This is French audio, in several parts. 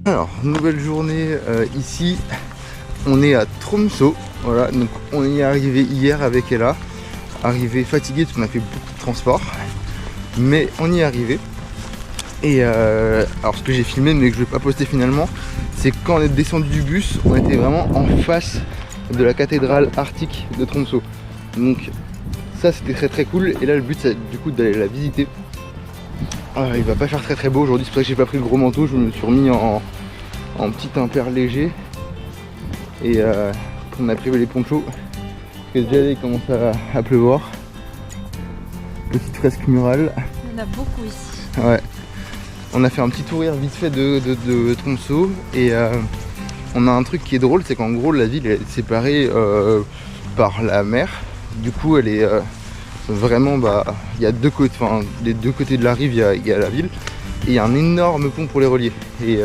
Alors, nouvelle journée ici, on est à Tromsø, voilà, donc on y est arrivé hier avec Ella, arrivé fatigué parce qu'on a fait beaucoup de transport, mais on y est arrivé. Et alors ce que j'ai filmé mais que je vais pas poster finalement, c'est quand on est descendu du bus, on était vraiment en face de la cathédrale arctique de Tromsø. Donc ça c'était très cool, et là le but c'est du coup d'aller la visiter. Il va pas faire très beau aujourd'hui, c'est pour ça que j'ai pas pris le gros manteau, je me suis remis en petit impair léger. Et on a privé les ponchos, parce que déjà il commence à pleuvoir. Petite fresque murale. Il y en a beaucoup ici. Ouais. On a fait un petit tour vite fait de Tromsø, et on a un truc qui est drôle, c'est qu'en gros la ville est séparée par la mer. Du coup elle est vraiment, il y a deux côtés, enfin les deux côtés de la rive il y a la ville, et il y a un énorme pont pour les relier. Et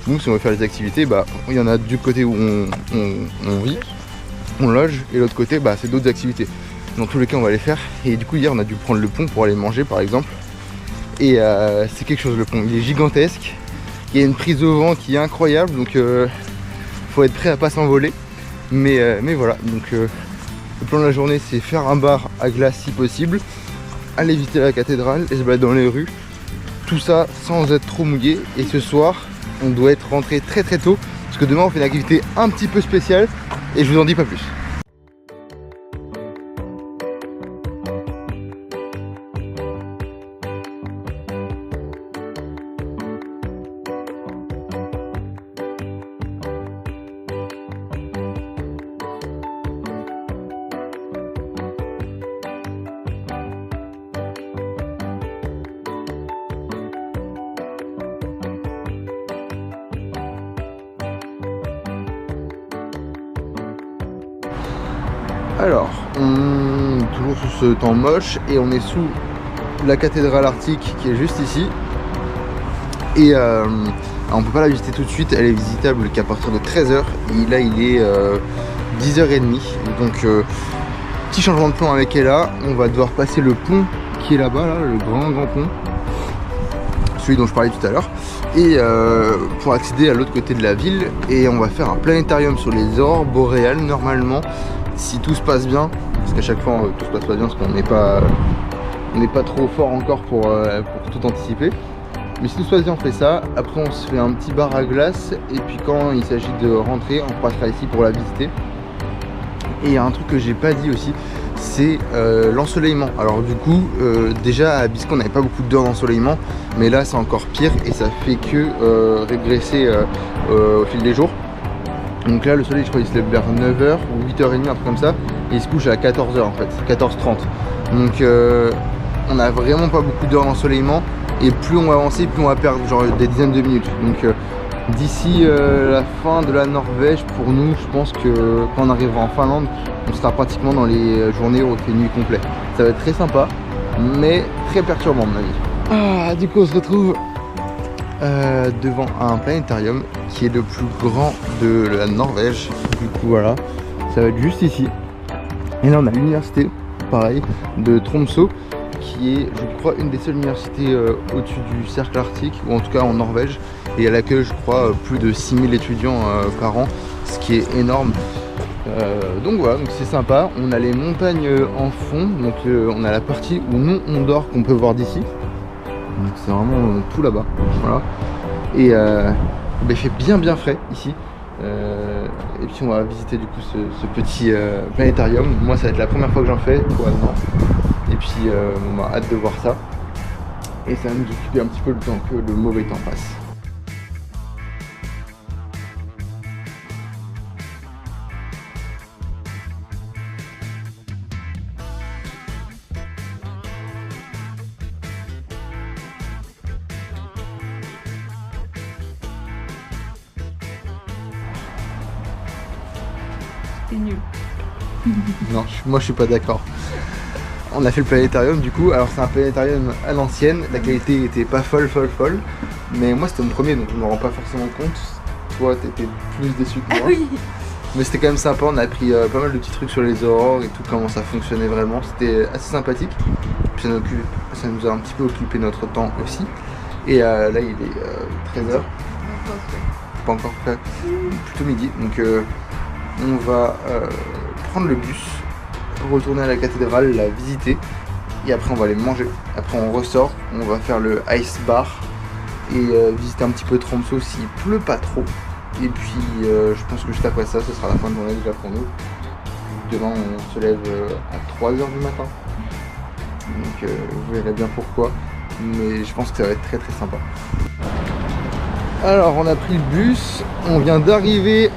nous si on veut faire des activités, il y en a du côté où on vit, on loge, et l'autre côté c'est d'autres activités. Dans tous les cas on va les faire, et du coup hier on a dû prendre le pont pour aller manger par exemple. Et c'est quelque chose le pont, il est gigantesque, il y a une prise au vent qui est incroyable, donc faut être prêt à pas s'envoler. Mais voilà, donc le plan de la journée c'est faire un bar à glace si possible, aller visiter la cathédrale et se balader dans les rues, tout ça sans être trop mouillé. Et ce soir on doit être rentré très tôt, parce que demain on fait une activité un petit peu spéciale et je vous en dis pas plus. Alors, on est toujours sous ce temps moche et on est sous la cathédrale arctique qui est juste ici. Et on peut pas la visiter tout de suite, elle est visitable qu'à partir de 13h. Et là il est 10h30. Donc petit changement de plan avec Ella, on va devoir passer le pont qui est là-bas, là, le grand pont. Celui dont je parlais tout à l'heure. Et pour accéder à l'autre côté de la ville, et on va faire un planétarium sur les aurores boréales normalement. Si tout se passe bien, parce qu'à chaque fois tout se passe pas bien, parce qu'on n'est pas trop fort encore pour tout anticiper. Mais si tout se passe bien, on fait ça. Après on se fait un petit bar à glace, et puis quand il s'agit de rentrer, on passera ici pour la visiter. Et il y a un truc que j'ai pas dit aussi, c'est l'ensoleillement. Alors du coup, déjà à Biscay on n'avait pas beaucoup d'heures d'ensoleillement, mais là c'est encore pire et ça fait que régresser au fil des jours. Donc là le soleil je crois il se lève vers 9h ou 8h30, un truc comme ça, et il se couche à 14h en fait, 14h30. Donc on a vraiment pas beaucoup d'heures d'ensoleillement, et plus on va avancer, plus on va perdre genre des dizaines de minutes. Donc d'ici la fin de la Norvège, pour nous, je pense que quand on arrivera en Finlande, on sera pratiquement dans les journées où il fait nuit complète. Ça va être très sympa, mais très perturbant à mon avis. Du coup on se retrouve devant un planétarium qui est le plus grand de la Norvège. Du coup voilà, ça va être juste ici. Et là on a l'université, pareil, de Tromsø, qui est je crois une des seules universités au-dessus du cercle arctique, ou en tout cas en Norvège, et elle accueille je crois plus de 6000 étudiants par an, ce qui est énorme. Donc voilà, donc c'est sympa. On a les montagnes en fond, donc on a la partie où nous on dort qu'on peut voir d'ici. Donc c'est vraiment tout là-bas, voilà. Et il fait bien frais ici. Et puis on va visiter du coup ce petit planétarium. Moi ça va être la première fois que j'en fais, toi non. Et puis on a hâte de voir ça. Et ça va nous occuper un petit peu le temps que le mauvais temps passe. C'est nul. Non, moi je suis pas d'accord. On a fait le planétarium du coup, alors c'est un planétarium à l'ancienne, la qualité était pas folle, mais moi c'était mon premier donc je me rends pas forcément compte. Toi t'étais plus déçu que moi. Oui. Mais c'était quand même sympa, on a appris pas mal de petits trucs sur les aurores et tout, comment ça fonctionnait vraiment, c'était assez sympathique. Puis ça nous a un petit peu occupé notre temps aussi. Et là il est 13h. pense, ouais. Pas encore fait, plutôt midi. Donc on va prendre le bus, retourner à la cathédrale, la visiter. Et après on va aller manger. Après on ressort, on va faire le ice bar et visiter un petit peu Tromsø s'il pleut pas trop. Et puis je pense que juste après ça, ce sera la fin de journée déjà pour nous. Demain on se lève à 3h du matin. Donc vous verrez bien pourquoi. Mais je pense que ça va être très sympa. Alors on a pris le bus, on vient d'arriver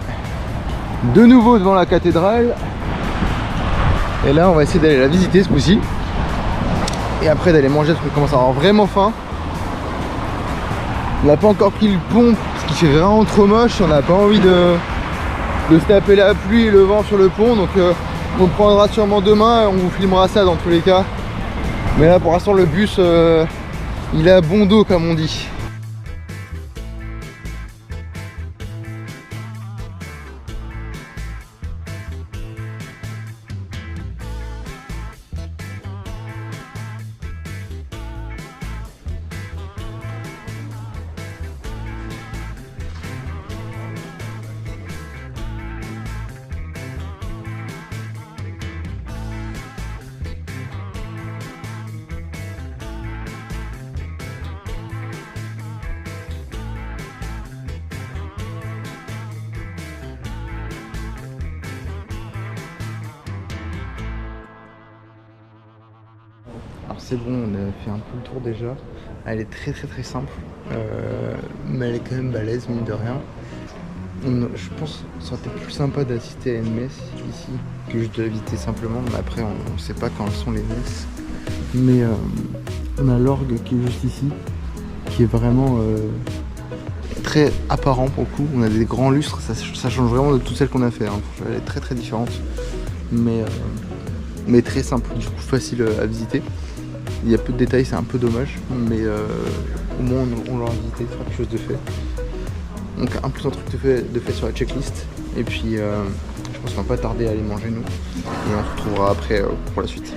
de nouveau devant la cathédrale. Et là on va essayer d'aller la visiter ce coup-ci. Et après d'aller manger parce qu'on commence à avoir vraiment faim. On n'a pas encore pris le pont parce qu'il fait vraiment trop moche. On n'a pas envie de se taper la pluie et le vent sur le pont. Donc on le prendra sûrement demain et on vous filmera ça dans tous les cas. Mais là pour l'instant le bus il est à bon dos comme on dit. Alors c'est bon, on a fait un peu le tour déjà. Elle est très simple, mais elle est quand même balèze mine de rien. Je pense que ça aurait été plus sympa d'assister à une messe ici que juste de la visiter simplement. Mais après on ne sait pas quand sont les messes. Mais on a l'orgue qui est juste ici, qui est vraiment très apparent pour le coup. On a des grands lustres, ça change vraiment de toutes celles qu'on a fait. Hein. Elle est très différente, mais très simple, du coup facile à visiter. Il y a peu de détails, c'est un peu dommage, mais au moins on l'aura visité, c'est quelque chose de fait. Donc un truc de fait sur la checklist. Et puis je pense qu'on va pas tarder à aller manger nous. Et on se retrouvera après pour la suite.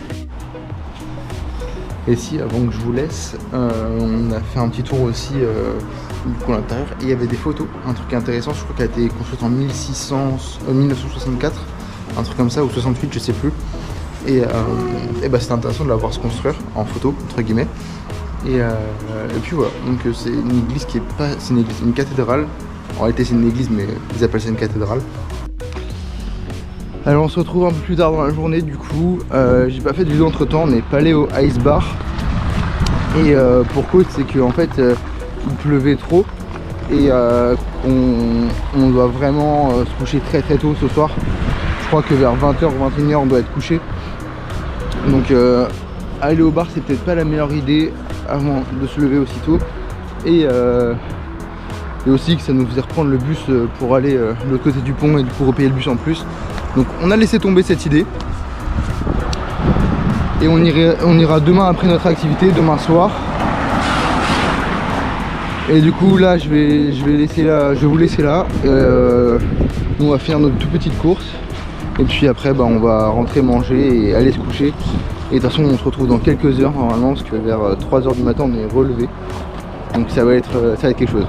Et si avant que je vous laisse, on a fait un petit tour aussi du coup à l'intérieur. Et il y avait des photos, un truc intéressant, je crois qu'elle a été construite en 1964, un truc comme ça, ou 68, je sais plus. Et bah, c'était intéressant de la voir se construire en photo, entre guillemets. Et puis voilà, donc c'est une église qui est pas... C'est une cathédrale. En réalité c'est une église mais ils appellent ça une cathédrale. Alors on se retrouve un peu plus tard dans la journée du coup. J'ai pas fait de vidéo entre temps, on n'est pas allé au ice bar. Et pour cause c'est qu'en fait il pleuvait trop. Et on doit vraiment se coucher très tôt ce soir. Je crois que vers 20h ou 21h on doit être couché. Donc aller au bar c'est peut-être pas la meilleure idée avant de se lever aussitôt. Et aussi que ça nous faisait reprendre le bus pour aller de l'autre côté du pont et du coup repayer le bus en plus. Donc on a laissé tomber cette idée. Et on ira demain après notre activité, demain soir. Et du coup là je vais vous laisser là. Nous on va faire notre toute petite course. Et puis après bah, on va rentrer manger et aller se coucher. Et de toute façon on se retrouve dans quelques heures normalement parce que vers 3h du matin on est relevé. Donc ça va être quelque chose.